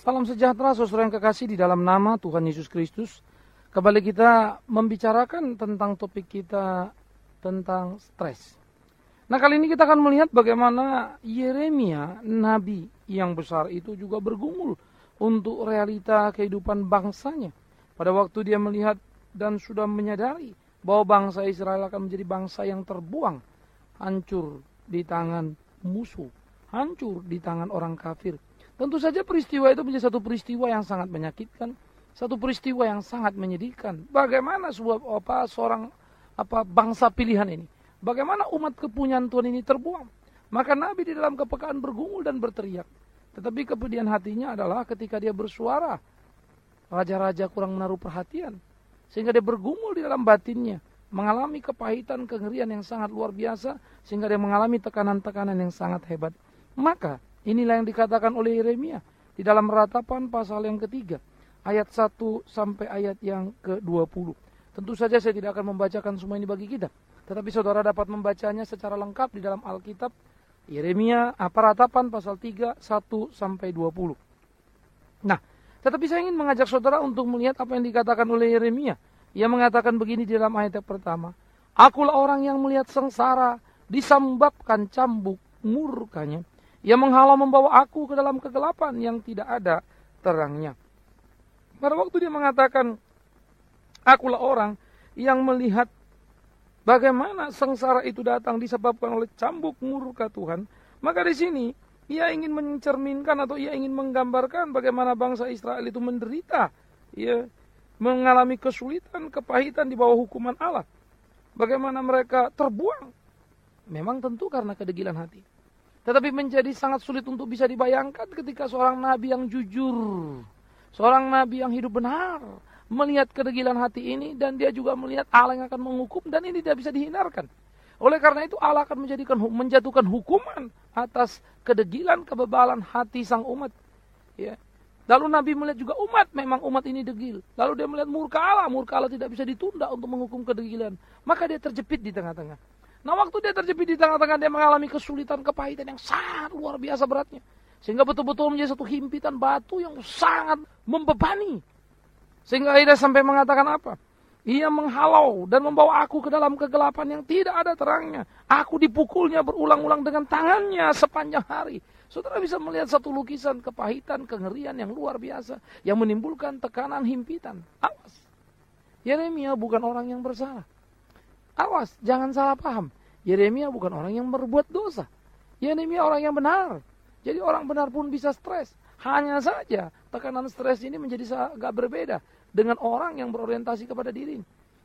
Salam sejahtera saudara yang kekasih di dalam nama Tuhan Yesus Kristus. Kembali kita membicarakan tentang topik kita tentang stres. Nah, kali ini kita akan melihat bagaimana Yeremia, nabi yang besar itu juga bergumul untuk realita kehidupan bangsanya. Pada waktu dia melihat dan sudah menyadari bahwa bangsa Israel akan menjadi bangsa yang terbuang, hancur di tangan musuh, hancur di tangan orang kafir. Tentu saja peristiwa itu menjadi satu peristiwa yang sangat menyakitkan, satu peristiwa yang sangat menyedihkan. Bagaimana seorang bangsa pilihan ini, bagaimana umat kepunyaan Tuhan ini terbuang. Maka Nabi di dalam kepekaan bergumul dan berteriak. Tetapi kepedihan hatinya adalah ketika dia bersuara, raja-raja kurang menaruh perhatian, sehingga dia bergumul di dalam batinnya, mengalami kepahitan, kengerian yang sangat luar biasa, sehingga dia mengalami tekanan-tekanan yang sangat hebat. Maka inilah yang dikatakan oleh Yeremia di dalam Ratapan pasal yang ketiga, ayat 1 sampai ayat yang ke-20. Tentu saja saya tidak akan membacakan semua ini bagi kita, tetapi saudara dapat membacanya secara lengkap di dalam Alkitab. Yeremia Ratapan pasal 3, 1 sampai 20. Nah, tetapi saya ingin mengajak saudara untuk melihat apa yang dikatakan oleh Yeremia. Ia mengatakan begini di dalam ayat yang pertama. Akulah orang yang melihat sengsara, disambapkan cambuk murkanya. Ia menghalau membawa aku ke dalam kegelapan yang tidak ada terangnya. Pada waktu dia mengatakan, akulah orang yang melihat bagaimana sengsara itu datang disebabkan oleh cambuk murka Tuhan. Maka di sini ia ingin mencerminkan atau ia ingin menggambarkan bagaimana bangsa Israel itu menderita, ya, mengalami kesulitan, kepahitan di bawah hukuman Allah. Bagaimana mereka terbuang. Memang tentu karena kedegilan hati. Tetapi menjadi sangat sulit untuk bisa dibayangkan ketika seorang nabi yang jujur, seorang nabi yang hidup benar, melihat kedegilan hati ini dan dia juga melihat Allah yang akan menghukum dan ini tidak bisa dihindarkan. Oleh karena itu Allah akan menjatuhkan hukuman atas kedegilan, kebebalan hati sang umat. Ya. Lalu Nabi melihat juga memang umat ini degil. Lalu dia melihat murka Allah tidak bisa ditunda untuk menghukum kedegilan. Maka dia terjepit di tengah-tengah. Nah, waktu dia terjepit di tengah-tengah, dia mengalami kesulitan, kepahitan yang sangat luar biasa beratnya. Sehingga betul-betul menjadi satu himpitan batu yang sangat membebani. Sehingga akhirnya sampai mengatakan apa? Ia menghalau dan membawa aku ke dalam kegelapan yang tidak ada terangnya. Aku dipukulnya berulang-ulang dengan tangannya sepanjang hari. Saudara bisa melihat satu lukisan kepahitan, kengerian yang luar biasa. Yang menimbulkan tekanan, himpitan. Awas. Yeremia bukan orang yang bersalah. Awas, jangan salah paham. Yeremia bukan orang yang berbuat dosa. Yeremia orang yang benar. Jadi orang benar pun bisa stres. Hanya saja tekanan stres ini menjadi agak berbeda dengan orang yang berorientasi kepada diri.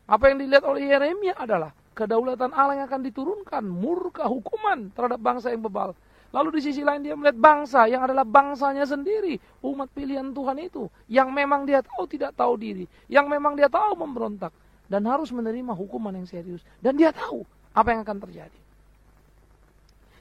Apa yang dilihat oleh Yeremia adalah kedaulatan Allah yang akan diturunkan, murka hukuman terhadap bangsa yang bebal. Lalu di sisi lain dia melihat bangsa yang adalah bangsanya sendiri, umat pilihan Tuhan itu, yang memang dia tahu tidak tahu diri, yang memang dia tahu memberontak dan harus menerima hukuman yang serius. Dan dia tahu apa yang akan terjadi.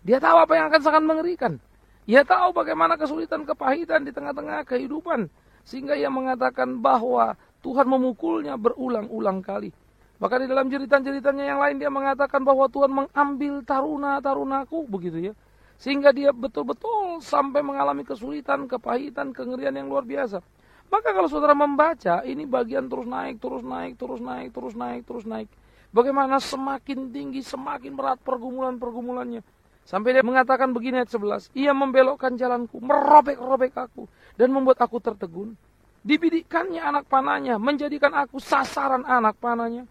Dia tahu apa yang akan sangat mengerikan. Ia tahu bagaimana kesulitan, kepahitan di tengah-tengah kehidupan. Sehingga ia mengatakan bahwa Tuhan memukulnya berulang-ulang kali. Bahkan di dalam jeritan-jeritannya yang lain dia mengatakan bahwa Tuhan mengambil taruna-tarunaku, begitu ya. Sehingga dia betul-betul sampai mengalami kesulitan, kepahitan, kengerian yang luar biasa. Maka kalau saudara membaca, ini bagian terus naik, terus naik, terus naik, terus naik, terus naik. Bagaimana semakin tinggi, semakin berat pergumulan-pergumulannya. Sampai dia mengatakan begini ayat 11. Ia membelokkan jalanku, merobek-robek aku, dan membuat aku tertegun. Dibidikannya anak panahnya, menjadikan aku sasaran anak panahnya.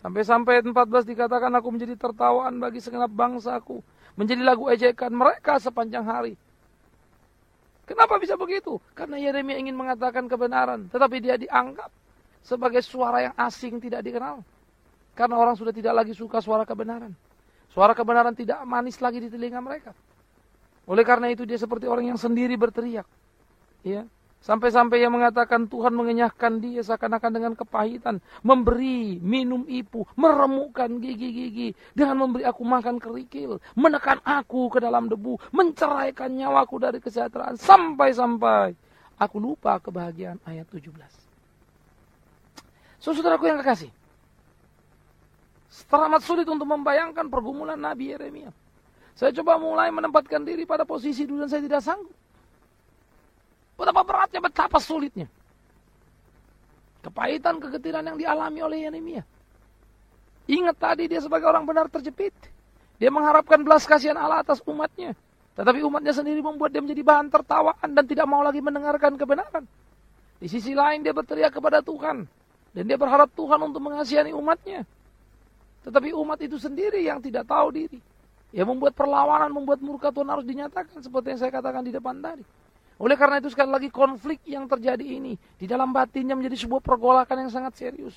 Sampai-sampai ayat 14 dikatakan aku menjadi tertawaan bagi segenap bangsaku. Menjadi lagu ejekan mereka sepanjang hari. Kenapa bisa begitu? Karena Yeremia ingin mengatakan kebenaran, tetapi dia dianggap sebagai suara yang asing, tidak dikenal. Karena orang sudah tidak lagi suka suara kebenaran. Suara kebenaran tidak manis lagi di telinga mereka. Oleh karena itu dia seperti orang yang sendiri berteriak. Ya. Sampai-sampai ia mengatakan Tuhan mengenyahkan dia seakan-akan dengan kepahitan. Memberi minum ipu, meremukkan gigi-gigi. Dengan memberi aku makan kerikil. Menekan aku ke dalam debu. Menceraikan nyawaku dari kesejahteraan. Sampai-sampai aku lupa kebahagiaan. Ayat 17. Saudaraku yang kekasih. Teramat sulit untuk membayangkan pergumulan Nabi Yeremia. Saya coba mulai menempatkan diri pada posisi dulu dan saya tidak sanggup. Betapa Lihatnya betapa sulitnya. Kepahitan, kegetiran yang dialami oleh Yeremia. Ingat tadi dia sebagai orang benar terjepit. Dia mengharapkan belas kasihan Allah atas umatnya. Tetapi umatnya sendiri membuat dia menjadi bahan tertawaan dan tidak mau lagi mendengarkan kebenaran. Di sisi lain dia berteriak kepada Tuhan. Dan dia berharap Tuhan untuk mengasihani umatnya. Tetapi umat itu sendiri yang tidak tahu diri. Ya membuat perlawanan, membuat murka Tuhan harus dinyatakan. Seperti yang saya katakan di depan tadi. Oleh karena itu sekali lagi konflik yang terjadi ini. Di dalam batinnya menjadi sebuah pergolakan yang sangat serius.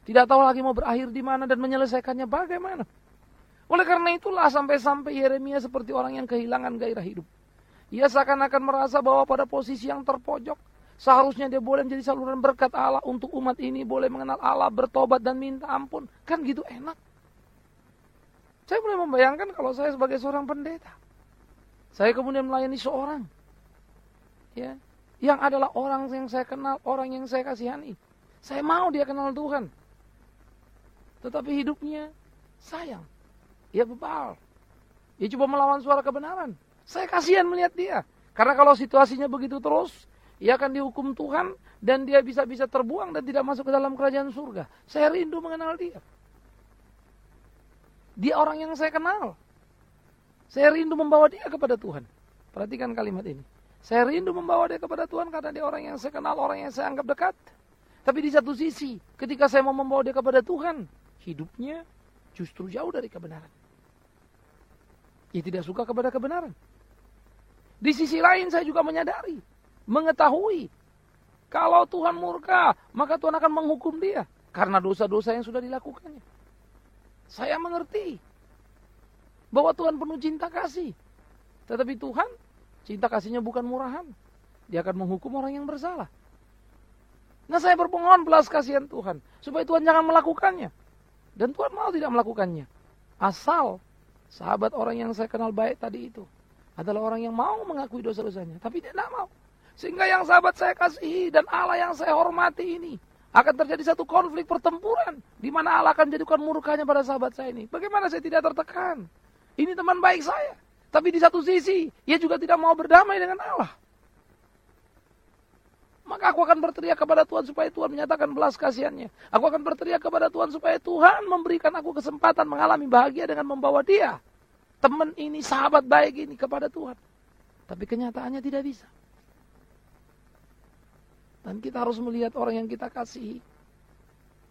Tidak tahu lagi mau berakhir di mana dan menyelesaikannya bagaimana. Oleh karena itulah sampai-sampai Yeremia seperti orang yang kehilangan gairah hidup. Ia seakan-akan merasa bahwa pada posisi yang terpojok. Seharusnya dia boleh menjadi saluran berkat Allah untuk umat ini. Boleh mengenal Allah, bertobat dan minta ampun. Kan gitu enak. Saya mulai membayangkan kalau saya sebagai seorang pendeta. Saya kemudian melayani seorang. Ya, yang adalah orang yang saya kenal, orang yang saya kasihani. Saya mau dia kenal Tuhan. Tetapi hidupnya sayang. Ia bebal. Ia coba melawan suara kebenaran. Saya kasihan melihat dia. Karena kalau situasinya begitu terus, ia akan dihukum Tuhan dan dia bisa-bisa terbuang dan tidak masuk ke dalam kerajaan surga. Saya rindu mengenal dia. Dia orang yang saya kenal. Saya rindu membawa dia kepada Tuhan. Perhatikan kalimat ini. Saya rindu membawa dia kepada Tuhan karena dia orang yang saya kenal, orang yang saya anggap dekat. Tapi di satu sisi, ketika saya mau membawa dia kepada Tuhan, hidupnya justru jauh dari kebenaran. Ia tidak suka kepada kebenaran. Di sisi lain saya juga menyadari, mengetahui, kalau Tuhan murka, maka Tuhan akan menghukum dia. Karena dosa-dosa yang sudah dilakukannya. Saya mengerti bahwa Tuhan penuh cinta kasih. Tetapi Tuhan, cinta kasihnya bukan murahan. Dia akan menghukum orang yang bersalah. Nah saya bermohon belas kasihan Tuhan. Supaya Tuhan jangan melakukannya. Dan Tuhan mau tidak melakukannya. Asal sahabat orang yang saya kenal baik tadi itu adalah orang yang mau mengakui dosa-dosanya. Tapi dia tidak mau. Sehingga yang sahabat saya kasihi dan Allah yang saya hormati ini akan terjadi satu konflik pertempuran. Di mana Allah akan menjadikan murkanya pada sahabat saya ini. Bagaimana saya tidak tertekan? Ini teman baik saya. Tapi di satu sisi, ia juga tidak mau berdamai dengan Allah. Maka aku akan berteriak kepada Tuhan supaya Tuhan menyatakan belas kasihannya. Aku akan berteriak kepada Tuhan supaya Tuhan memberikan aku kesempatan mengalami bahagia dengan membawa dia, teman ini, sahabat baik ini kepada Tuhan. Tapi kenyataannya tidak bisa. Dan kita harus melihat orang yang kita kasihi,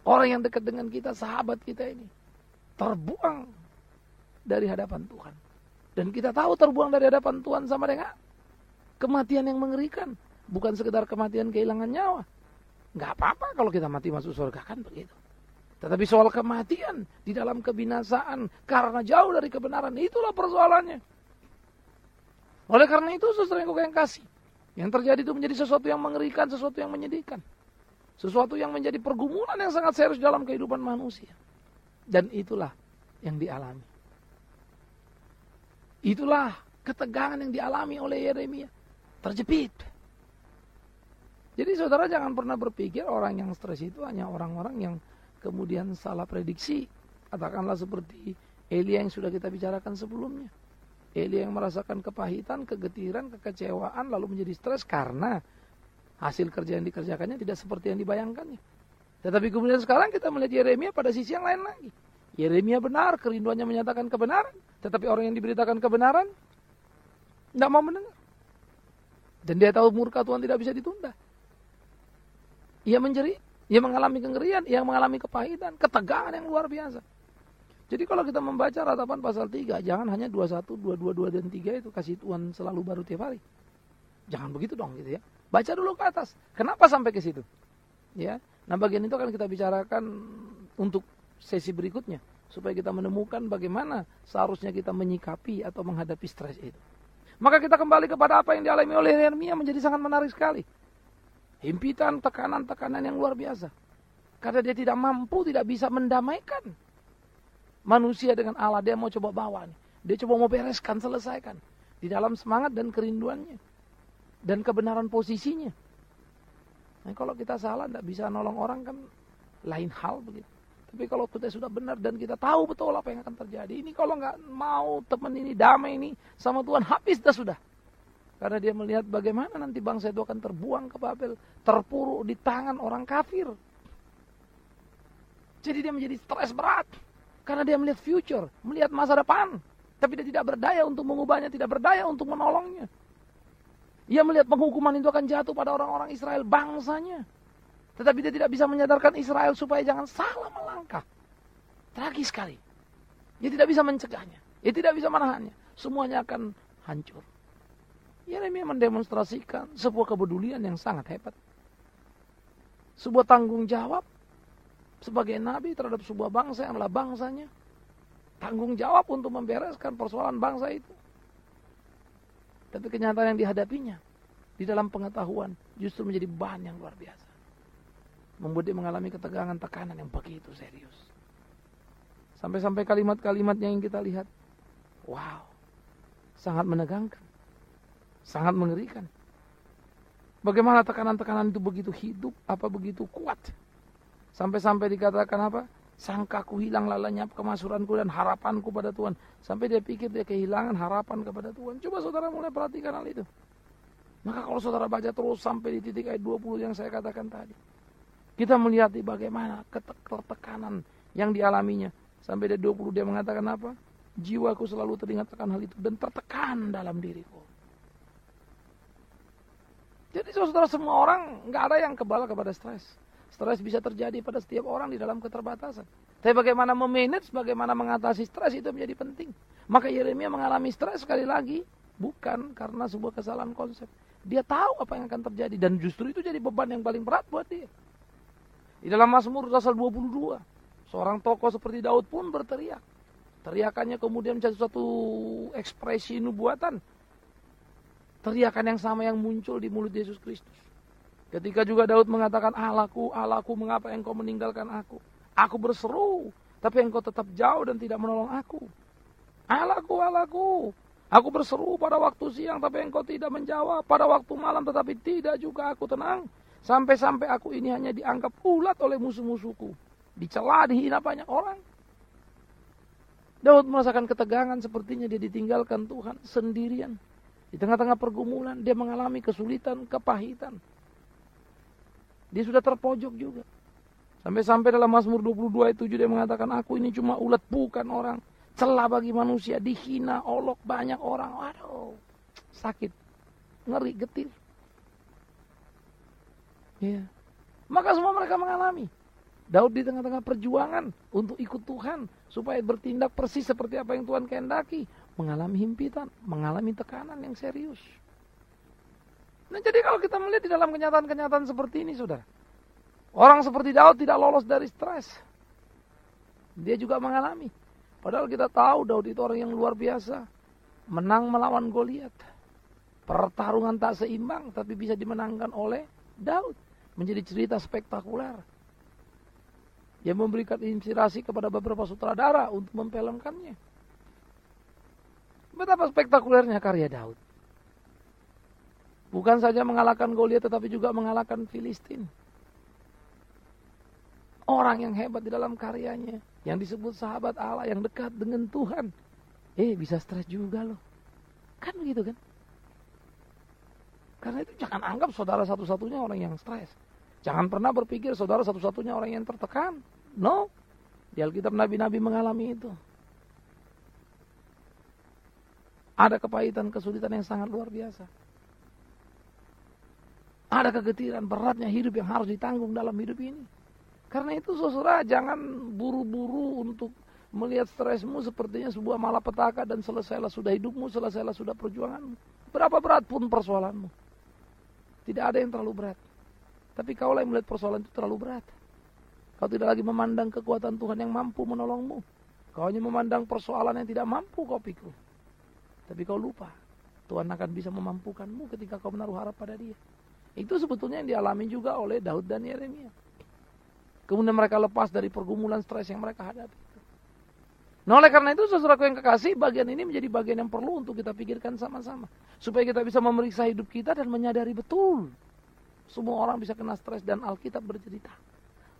orang yang dekat dengan kita, sahabat kita ini, terbuang dari hadapan Tuhan. Dan kita tahu terbuang dari hadapan Tuhan sama dengan kematian yang mengerikan. Bukan sekedar kematian kehilangan nyawa. Nggak apa-apa kalau kita mati masuk surga, kan begitu. Tetapi soal kematian di dalam kebinasaan karena jauh dari kebenaran, itulah persoalannya. Oleh karena itu, saudara yang kasih, yang terjadi itu menjadi sesuatu yang mengerikan, sesuatu yang menyedihkan. Sesuatu yang menjadi pergumulan yang sangat serius dalam kehidupan manusia. Dan itulah yang dialami. Itulah ketegangan yang dialami oleh Yeremia. Terjepit. Jadi saudara jangan pernah berpikir orang yang stres itu hanya orang-orang yang kemudian salah prediksi. Katakanlah seperti Elia yang sudah kita bicarakan sebelumnya. Elia yang merasakan kepahitan, kegetiran, kekecewaan, lalu menjadi stres karena hasil kerja yang dikerjakannya tidak seperti yang dibayangkannya. Tetapi kemudian sekarang kita melihat Yeremia pada sisi yang lain lagi. Yeremia benar, kerinduannya menyatakan kebenaran. Tetapi orang yang diberitakan kebenaran tidak mau mendengar. Dan dia tahu murka Tuhan tidak bisa ditunda. Ia menjerit, ia mengalami kengerian, ia mengalami kepahitan, ketegangan yang luar biasa. Jadi kalau kita membaca ratapan pasal 3, jangan hanya 21, 22, 2 dan 3 itu kasih Tuhan selalu baru tiap hari. Jangan begitu dong gitu ya. Baca dulu ke atas. Kenapa sampai ke situ? Ya. Nah, bagian itu akan kita bicarakan untuk sesi berikutnya supaya kita menemukan bagaimana seharusnya kita menyikapi atau menghadapi stres itu. Maka kita kembali kepada apa yang dialami oleh Yeremia menjadi sangat menarik sekali. Himpitan, tekanan-tekanan yang luar biasa. Karena dia tidak mampu, tidak bisa mendamaikan manusia dengan Allah. Dia mau coba bawa nih. Dia coba mau bereskan, selesaikan. Di dalam semangat dan kerinduannya. Dan kebenaran posisinya. Nah, kalau kita salah, tidak bisa nolong orang kan lain hal begitu. Tapi kalau kita sudah benar dan kita tahu betul apa yang akan terjadi. Ini kalau nggak mau teman ini damai ini sama Tuhan, habis dah sudah. Karena dia melihat bagaimana nanti bangsa itu akan terbuang ke Babel, terpuruk di tangan orang kafir. Jadi dia menjadi stres berat. Karena dia melihat future, melihat masa depan. Tapi dia tidak berdaya untuk mengubahnya, tidak berdaya untuk menolongnya. Ia melihat penghukuman itu akan jatuh pada orang-orang Israel, bangsanya. Tetapi dia tidak bisa menyadarkan Israel supaya jangan salah melangkah. Tragis sekali. Dia tidak bisa mencegahnya. Dia tidak bisa menahannya. Semuanya akan hancur. Yeremia mendemonstrasikan sebuah kepedulian yang sangat hebat. Sebuah tanggung jawab sebagai nabi terhadap sebuah bangsa yang adalah bangsanya. Tanggung jawab untuk membereskan persoalan bangsa itu. Tapi kenyataan yang dihadapinya di dalam pengetahuan justru menjadi beban yang luar biasa. Membuat dia mengalami ketegangan, tekanan yang begitu serius. Sampai-sampai kalimat-kalimatnya yang kita lihat, wow, sangat menegangkan. Sangat mengerikan. Bagaimana tekanan-tekanan itu begitu hidup, apa begitu kuat. Sampai-sampai dikatakan apa? Sangkaku hilang, lenyap kemasuranku dan harapanku pada Tuhan. Sampai dia pikir dia kehilangan harapan kepada Tuhan. Coba saudara mulai perhatikan hal itu. Maka kalau saudara baca terus sampai di titik ayat 20 yang saya katakan tadi. Kita melihat bagaimana ketekanan yang dialaminya. Sampai di 20 dia mengatakan apa? Jiwaku selalu teringat akan hal itu dan tertekan dalam diriku. Jadi saudara, semua orang nggak ada yang kebal kepada stres. Stres bisa terjadi pada setiap orang di dalam keterbatasan. Tapi bagaimana memanage, bagaimana mengatasi stres itu menjadi penting. Maka Yeremia mengalami stres sekali lagi bukan karena sebuah kesalahan konsep. Dia tahu apa yang akan terjadi dan justru itu jadi beban yang paling berat buat dia. Di dalam Mazmur pasal 22, seorang tokoh seperti Daud pun berteriak. Teriakannya kemudian menjadi suatu ekspresi nubuatan. Teriakan yang sama yang muncul di mulut Yesus Kristus. Ketika juga Daud mengatakan, Allahku, Allahku, mengapa engkau meninggalkan aku? Aku berseru, tapi engkau tetap jauh dan tidak menolong aku. Allahku, Allahku, aku berseru pada waktu siang, tapi engkau tidak menjawab. Pada waktu malam, tetapi tidak juga aku tenang. Sampai-sampai aku ini hanya dianggap ulat oleh musuh-musuhku. Dicela, dihina banyak orang. Daud merasakan ketegangan sepertinya dia ditinggalkan Tuhan sendirian. Di tengah-tengah pergumulan, dia mengalami kesulitan, kepahitan. Dia sudah terpojok juga. Sampai-sampai dalam Mazmur 22 ayat 7 dia mengatakan, aku ini cuma ulat bukan orang. Celah bagi manusia, dihina, olok banyak orang. Waduh, sakit, ngeri, getir. Ya. Maka semua mereka mengalami. Daud di tengah-tengah perjuangan untuk ikut Tuhan. Supaya bertindak persis seperti apa yang Tuhan kehendaki. Mengalami himpitan, mengalami tekanan yang serius. Nah jadi kalau kita melihat di dalam kenyataan-kenyataan seperti ini, saudara. Orang seperti Daud tidak lolos dari stres. Dia juga mengalami. Padahal kita tahu Daud itu orang yang luar biasa. Menang melawan Goliat. Pertarungan tak seimbang, tapi bisa dimenangkan oleh Daud. Menjadi cerita spektakuler. Yang memberikan inspirasi kepada beberapa sutradara untuk memfilmkannya. Betapa spektakulernya karya Daud. Bukan saja mengalahkan Goliat, tetapi juga mengalahkan Filistin. Orang yang hebat di dalam karyanya, yang disebut sahabat Allah, yang dekat dengan Tuhan. Bisa stres juga loh. Kan begitu kan? Karena itu jangan anggap saudara satu-satunya orang yang stres. Jangan pernah berpikir saudara satu-satunya orang yang tertekan. No. Di Alkitab nabi-nabi mengalami itu. Ada kepahitan, kesulitan yang sangat luar biasa. Ada kegetiran, beratnya hidup yang harus ditanggung dalam hidup ini. Karena itu saudara, jangan buru-buru untuk melihat stresmu sepertinya sebuah malapetaka dan selesailah sudah hidupmu, selesailah sudah perjuanganmu. Berapa berat pun persoalanmu. Tidak ada yang terlalu berat. Tapi kaulah yang melihat persoalan itu terlalu berat. Kau tidak lagi memandang kekuatan Tuhan yang mampu menolongmu. Kau hanya memandang persoalan yang tidak mampu kau pikul. Tapi kau lupa, Tuhan akan bisa memampukanmu ketika kau menaruh harap pada Dia. Itu sebetulnya yang dialami juga oleh Daud dan Yeremia. Kemudian mereka lepas dari pergumulan stres yang mereka hadapi. Nah oleh karena itu saudaraku yang kekasih, bagian ini menjadi bagian yang perlu untuk kita pikirkan sama-sama. Supaya kita bisa memeriksa hidup kita dan menyadari betul. Semua orang bisa kena stres dan Alkitab bercerita.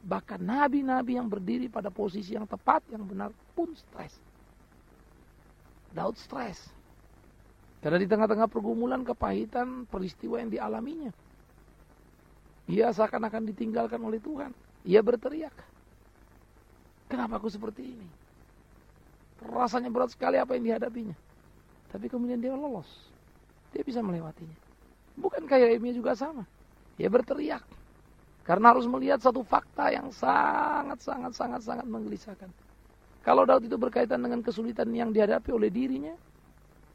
Bahkan nabi-nabi yang berdiri pada posisi yang tepat, yang benar pun stres. Daud stres. Karena di tengah-tengah pergumulan, kepahitan, peristiwa yang dialaminya, ia seakan-akan ditinggalkan oleh Tuhan. Ia berteriak, kenapa aku seperti ini? Rasanya berat sekali apa yang dihadapinya. Tapi kemudian dia lolos. Dia bisa melewatinya. Bukan kayak Yeremia juga sama. Dia berteriak. Karena harus melihat satu fakta yang sangat menggelisahkan. Kalau Daud itu berkaitan dengan kesulitan yang dihadapi oleh dirinya,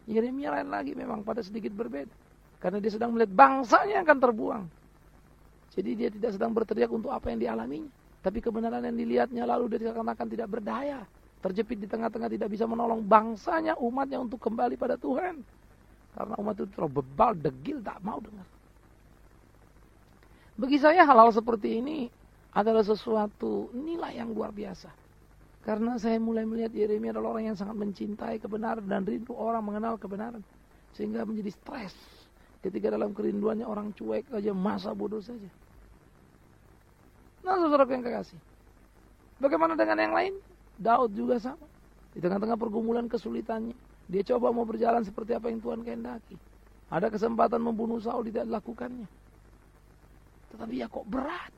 Yeremia lain lagi memang pada sedikit berbeda. Karena dia sedang melihat bangsanya yang akan terbuang. Jadi dia tidak sedang berteriak untuk apa yang dialaminya. Tapi kebenaran yang dilihatnya lalu dia seakan-akan tidak berdaya. Terjepit di tengah-tengah, tidak bisa menolong bangsanya, umatnya untuk kembali pada Tuhan. Karena umat itu terlalu bebal, degil, tak mau dengar. Bagi saya hal-hal seperti ini adalah sesuatu nilai yang luar biasa. Karena saya mulai melihat Yeremia adalah orang yang sangat mencintai kebenaran dan rindu orang mengenal kebenaran. Sehingga menjadi stres ketika dalam kerinduannya orang cuek aja, masa bodoh saja. Nah, saudara yang kekasih, bagaimana dengan yang lain? Daud juga sama. Di tengah-tengah pergumulan kesulitannya, dia coba mau berjalan seperti apa yang Tuhan kehendaki. Ada kesempatan membunuh Saul, tidak dilakukannya. Tetapi ya kok berat.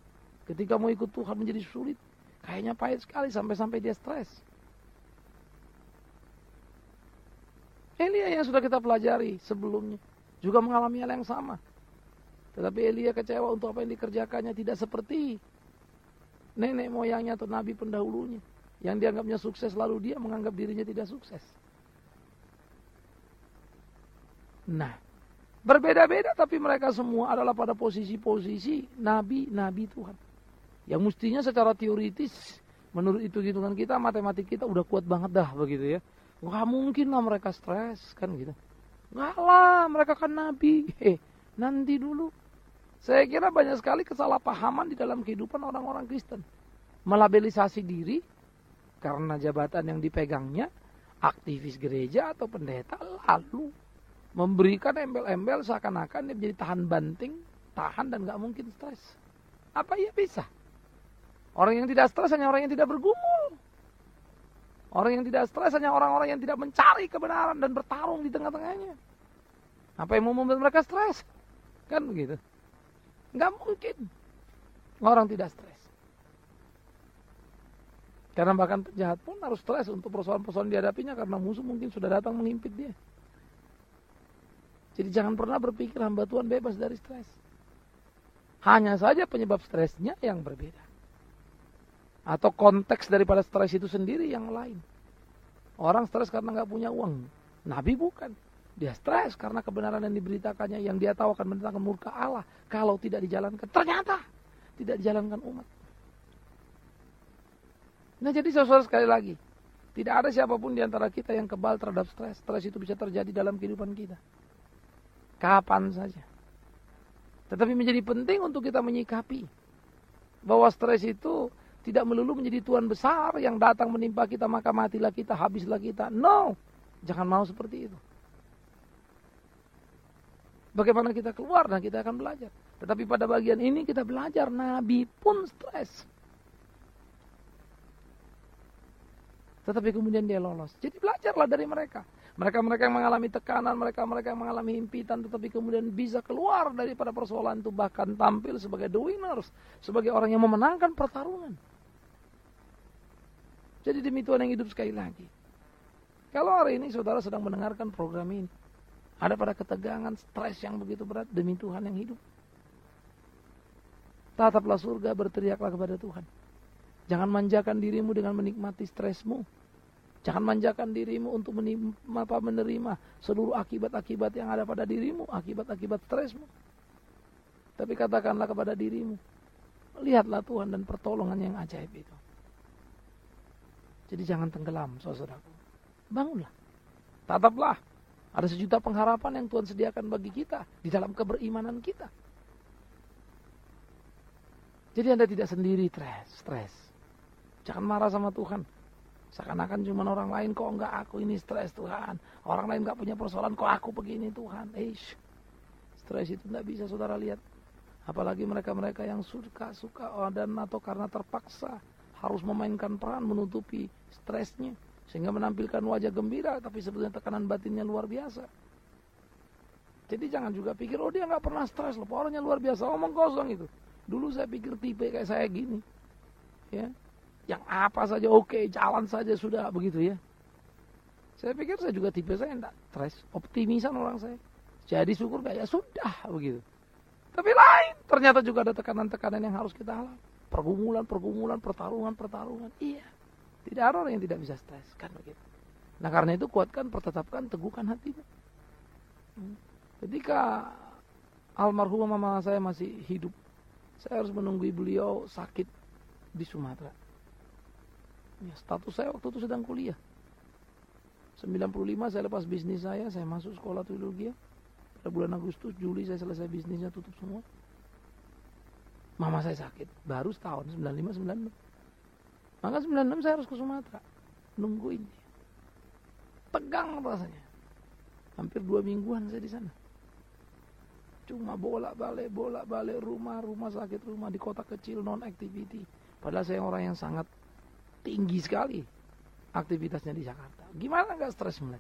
Ketika mau ikut Tuhan menjadi sulit. Kayaknya pahit sekali sampai-sampai dia stres. Elia yang sudah kita pelajari sebelumnya juga mengalami hal yang sama. Tetapi Elia kecewa untuk apa yang dikerjakannya, tidak seperti nenek moyangnya atau nabi pendahulunya. Yang dianggapnya sukses, lalu dia menganggap dirinya tidak sukses. Nah, berbeda-beda tapi mereka semua adalah pada posisi-posisi nabi-nabi Tuhan. Yang mestinya secara teoritis, menurut hitung-hitungan kita, matematik kita udah kuat banget dah begitu ya. Wah, mungkin lah mereka stres kan gitu. Enggak lah, mereka kan nabi. Nanti dulu. Saya kira banyak sekali kesalahpahaman di dalam kehidupan orang-orang Kristen. Melabelisasi diri karena jabatan yang dipegangnya, aktivis gereja atau pendeta, lalu memberikan embel-embel seakan-akan dia menjadi tahan banting, tahan dan gak mungkin stres. Apa ia bisa? Orang yang tidak stres hanya orang yang tidak bergumul. Orang yang tidak stres hanya orang-orang yang tidak mencari kebenaran dan bertarung di tengah-tengahnya. Apa yang mau membuat mereka stres? Kan begitu. Gak mungkin orang tidak stres. Karena bahkan penjahat pun harus stres untuk persoalan-persoalan dihadapinya karena musuh mungkin sudah datang mengimpit dia. Jadi jangan pernah berpikir hamba Tuhan bebas dari stres. Hanya saja penyebab stresnya yang berbeda. Atau konteks daripada stres itu sendiri yang lain. Orang stres karena gak punya uang. Nabi bukan. Dia stres karena kebenaran yang diberitakannya, yang dia tahu akan mendatangkan murka Allah. Kalau tidak dijalankan, ternyata tidak dijalankan umat. Nah, jadi saudara sekali lagi, tidak ada siapapun di antara kita yang kebal terhadap stres. Stres itu bisa terjadi dalam kehidupan kita. Kapan saja. Tetapi menjadi penting untuk kita menyikapi bahwa stres itu tidak melulu menjadi Tuhan besar yang datang menimpa kita, maka matilah kita, habislah kita. No, jangan mau seperti itu. Bagaimana kita keluar dan kita akan belajar. Tetapi pada bagian ini kita belajar, Nabi pun stres. Tetapi kemudian dia lolos. Jadi belajarlah dari mereka. Mereka-mereka yang mengalami tekanan, mereka-mereka yang mengalami himpitan, tetapi kemudian bisa keluar daripada persoalan itu, bahkan tampil sebagai the winners, sebagai orang yang memenangkan pertarungan. Jadi demi Tuhan yang hidup sekali lagi. Kalau hari ini saudara sedang mendengarkan program ini, ada pada ketegangan, stres yang begitu berat, demi Tuhan yang hidup, tataplah surga, berteriaklah kepada Tuhan. Jangan manjakan dirimu dengan menikmati stresmu. Jangan manjakan dirimu untuk menerima seluruh akibat-akibat yang ada pada dirimu, akibat-akibat stresmu. Tapi katakanlah kepada dirimu, lihatlah Tuhan dan pertolongan yang ajaib itu. Jadi jangan tenggelam, saudaraku. Bangunlah, tataplah. Ada sejuta pengharapan yang Tuhan sediakan bagi kita di dalam keberimanan kita. Jadi Anda tidak sendiri stres. Jangan marah sama Tuhan. Seakan-akan cuma orang lain, kok enggak aku ini stres Tuhan. Orang lain enggak punya persoalan, kok aku begini Tuhan. Stres itu enggak bisa saudara lihat. Apalagi mereka-mereka yang suka dan atau karena terpaksa harus memainkan peran menutupi stresnya. Sehingga menampilkan wajah gembira, tapi sebetulnya tekanan batinnya luar biasa. Jadi jangan juga pikir, oh dia nggak pernah stres loh, orangnya luar biasa, omong kosong itu. Dulu saya pikir tipe kayak saya gini, ya, yang apa saja oke, jalan saja sudah begitu ya. Saya pikir saya juga tipe saya enggak stres, optimisan orang saya. Jadi syukur kayak ya sudah begitu. Tapi lain, ternyata juga ada tekanan-tekanan yang harus kita alami. Pergumulan, pertarungan. Iya, tidak ada orang yang tidak bisa stres, kan begitu. Nah karena itu kuatkan, pertetapkan, teguhkan hatimu. Ketika almarhumah mama saya masih hidup, saya harus menunggu beliau sakit di Sumatera. Ya, status saya waktu itu sedang kuliah. 95 saya lepas bisnis saya masuk sekolah teologi. Pada bulan Agustus, Juli saya selesai bisnisnya, tutup semua. Mama saya sakit, baru setahun, 95-96. Maka 96 saya harus ke Sumatera, nungguin dia. Tegang rasanya. Hampir 2 mingguan saya di sana. Cuma bolak-balik rumah sakit, rumah di kota kecil, non-activity. Padahal saya orang yang sangat tinggi sekali aktivitasnya di Jakarta. Gimana nggak stres mulai?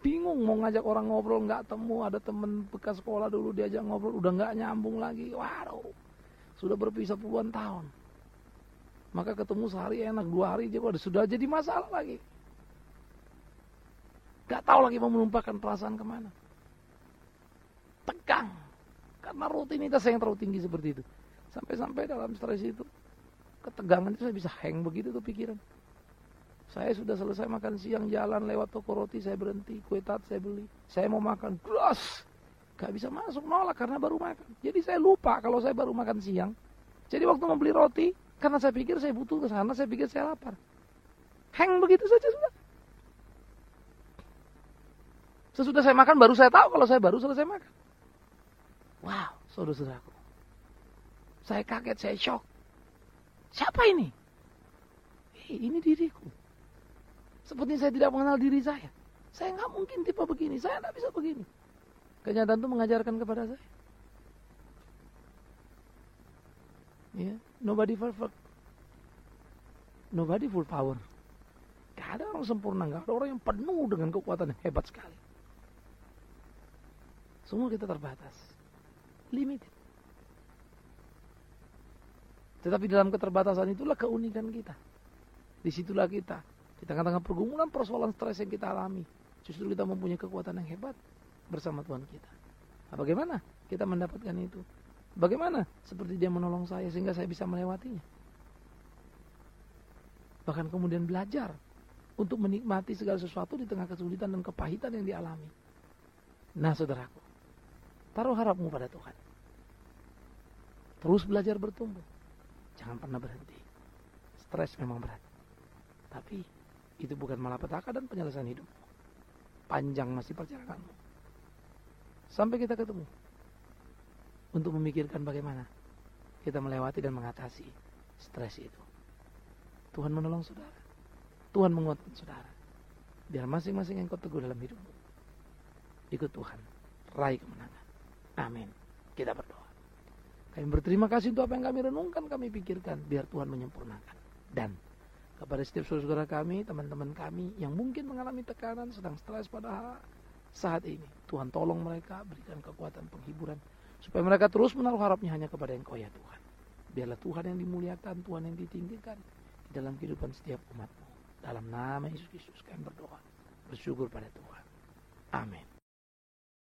Bingung mau ngajak orang ngobrol, nggak temu. Ada temen bekas sekolah dulu diajak ngobrol, udah nggak nyambung lagi. Waduh, sudah berpisah puluhan tahun. Maka ketemu sehari enak, 2 hari aja sudah jadi masalah lagi. Gak tahu lagi mau menumpahkan perasaan kemana. Tegang. Karena rutinitas yang terlalu tinggi seperti itu. Sampai-sampai dalam stres itu, ketegangan itu saya bisa hang begitu tuh pikiran. Saya sudah selesai makan siang, jalan lewat toko roti, saya berhenti, kue tat saya beli. Saya mau makan, glas. Gak bisa masuk, nolak karena baru makan. Jadi saya lupa kalau saya baru makan siang. Jadi waktu mau beli roti, karena saya pikir saya butuh ke sana, saya pikir saya lapar. Hang begitu saja sudah. Sesudah saya makan baru saya tahu kalau saya baru selesai makan. Wow, saudara-saudaraku. Saya kaget, saya shock. Siapa ini? Ini diriku. Seperti saya tidak mengenal diri saya. Saya nggak mungkin tipe begini, saya nggak bisa begini. Kenyataan itu mengajarkan kepada saya. Ya, nobody perfect. Nobody full power. Gak ada orang sempurna, gak ada orang yang penuh dengan kekuatan yang hebat sekali. Semua kita terbatas, limited. Tetapi dalam keterbatasan itulah keunikan kita. Disitulah kita, di tengah-tengah pergumulan persoalan stres yang kita alami, justru kita mempunyai kekuatan yang hebat bersama Tuhan kita. Nah, bagaimana kita mendapatkan itu? Bagaimana seperti Dia menolong saya sehingga saya bisa melewatinya? Bahkan kemudian belajar untuk menikmati segala sesuatu di tengah kesulitan dan kepahitan yang dialami. Nah, saudaraku, taruh harapmu pada Tuhan. Terus belajar bertumbuh. Jangan pernah berhenti. Stres memang berat. Tapi itu bukan malapetaka dan penyelesaian hidup. Panjang masih perjalananmu. Sampai kita ketemu. Untuk memikirkan bagaimana kita melewati dan mengatasi stres itu. Tuhan menolong saudara. Tuhan menguatkan saudara. Biar masing-masing engkau teguh dalam hidupmu. Ikut Tuhan. Raih kemenangan. Amin. Kita berdoa. Kami berterima kasih untuk apa yang kami renungkan, kami pikirkan. Biar Tuhan menyempurnakan. Dan kepada setiap saudara kami, teman-teman kami yang mungkin mengalami tekanan, sedang stres pada saat ini. Tuhan tolong mereka, berikan kekuatan penghiburan. Supaya mereka terus menaruh harapnya hanya kepada Engkau ya Tuhan. Biarlah Tuhan yang dimuliakan, Tuhan yang ditinggikan di dalam kehidupan setiap umat-Mu. Dalam nama Yesus Kristus kami berdoa. Bersyukur pada Tuhan. Amin.